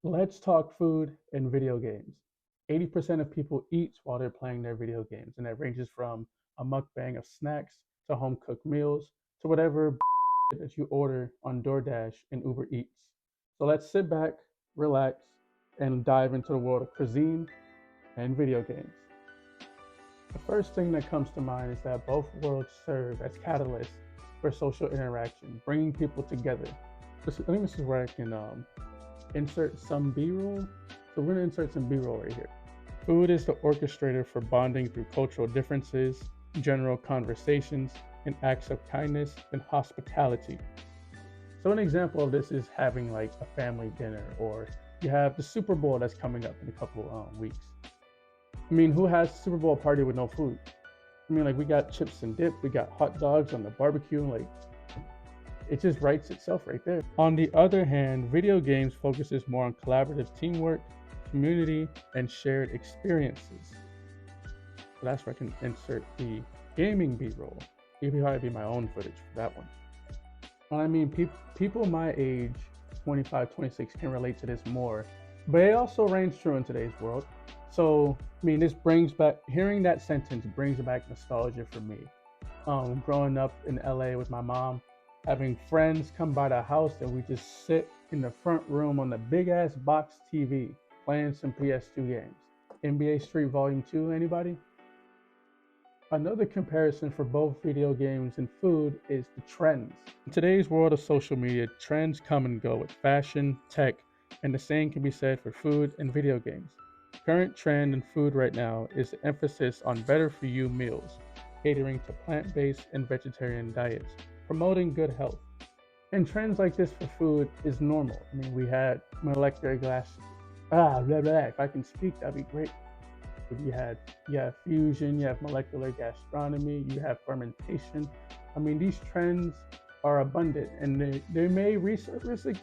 Let's talk food and video games. 80% of people eat while they're playing their video games, and that ranges from a mukbang of snacks to home cooked meals to whatever that you order on DoorDash and Uber Eats. So let's sit back, relax, and dive into the world of cuisine and video games. The first thing that comes to mind is that both worlds serve as catalysts for social interaction, bringing people together. I think this is where I can insert some B-roll. So we're gonna insert some B-roll right here. Food is the orchestrator for bonding through cultural differences, general conversations, and acts of kindness and hospitality. So an example of this is having like a family dinner, or you have the Super Bowl that's coming up in a couple weeks. I mean, who has a Super Bowl party with no food? I mean, like we got chips and dip, we got hot dogs on the barbecue, like it just writes itself right there. On the other hand, video games focuses more on collaborative teamwork, community, and shared experiences. So that's where I can insert the gaming B-roll. It'd probably be my own footage for that one. And I mean, people my age, 25, 26, can relate to this more, but it also reigns true in today's world. So, I mean, this brings back, hearing that sentence brings back nostalgia for me. Growing up in LA with my mom, having friends come by the house and we just sit in the front room on the big ass box TV playing some PS2 games. NBA Street Volume 2, anybody? Another comparison for both video games and food is the trends. In today's world of social media, trends come and go with fashion, tech, and the same can be said for food and video games. Current trend in food right now is the emphasis on better for you meals, catering to plant-based and vegetarian diets, promoting good health. And trends like this for food is normal. I mean, we had molecular glass, blah, blah. If I can speak, that'd be great. You have fusion, you have molecular gastronomy, you have fermentation. I mean, these trends are abundant, and they may resurface,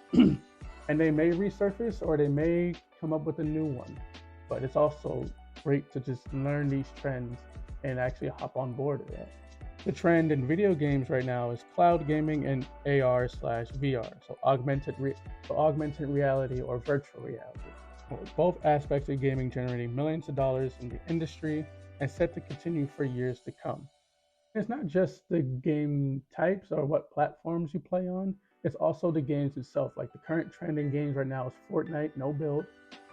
and they may resurface, or they may come up with a new one. But it's also great to just learn these trends and actually hop on board with that. The trend in video games right now is cloud gaming and AR/VR, so augmented reality or virtual reality. With both aspects of gaming generating millions of dollars in the industry and set to continue for years to come. It's not just the game types or what platforms you play on, it's also the games itself. Like the current trend in games right now is Fortnite, no build.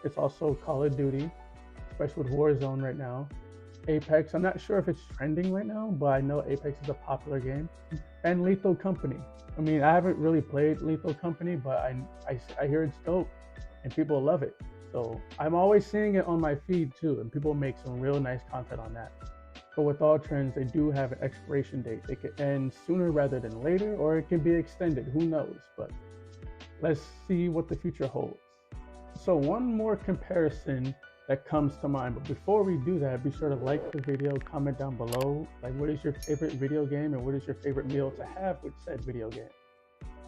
It's also Call of Duty, especially with Warzone right now. Apex, I'm not sure if it's trending right now, but I know Apex is a popular game. And Lethal Company. I mean, I haven't really played Lethal Company, but I hear it's dope and people love it. So I'm always seeing it on my feed too, and people make some real nice content on that. But with all trends, they do have an expiration date. It could end sooner rather than later, or it can be extended. Who knows? But let's see what the future holds. So one more comparison that comes to mind. But before we do that, be sure to like the video, comment down below. Like, what is your favorite video game and what is your favorite meal to have with said video game?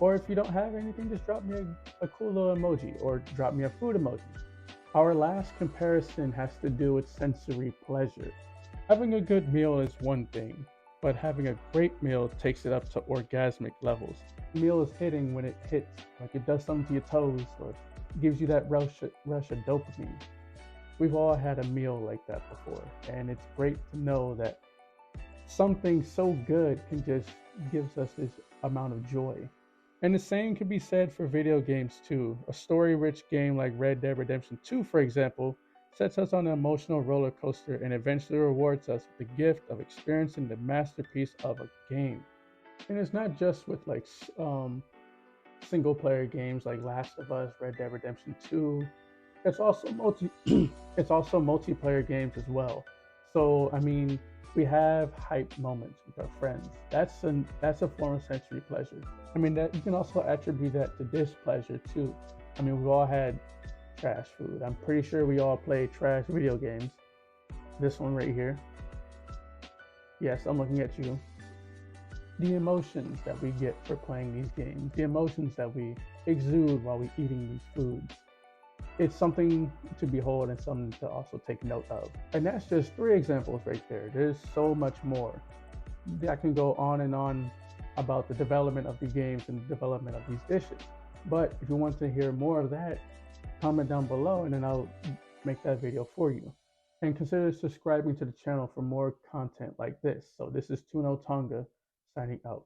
Or if you don't have anything, just drop me a cool little emoji or drop me a food emoji. Our last comparison has to do with sensory pleasure. Having a good meal is one thing, but having a great meal takes it up to orgasmic levels. The meal is hitting when it hits, like it does something to your toes or gives you that rush of dopamine. We've all had a meal like that before, and it's great to know that something so good can just gives us this amount of joy. And the same can be said for video games too. A story-rich game like Red Dead Redemption 2, for example, sets us on an emotional roller coaster and eventually rewards us with the gift of experiencing the masterpiece of a game. And it's not just with like single-player games like Last of Us, Red Dead Redemption 2. It's also it's also multiplayer games as well. So I mean, we have hype moments with our friends. That's a form of sensory pleasure. I mean, that you can also attribute that to displeasure too. I mean, we've all had trash food. I'm pretty sure we all play trash video games. This one right here. Yes, I'm looking at you. The emotions that we get for playing these games, the emotions that we exude while we're eating these foods. It's something to behold and something to also take note of. And that's just 3 examples right there. There's so much more. I can go on and on about the development of the games and the development of these dishes. But if you want to hear more of that, comment down below and then I'll make that video for you. And consider subscribing to the channel for more content like this. So this is Tuno Tonga signing out.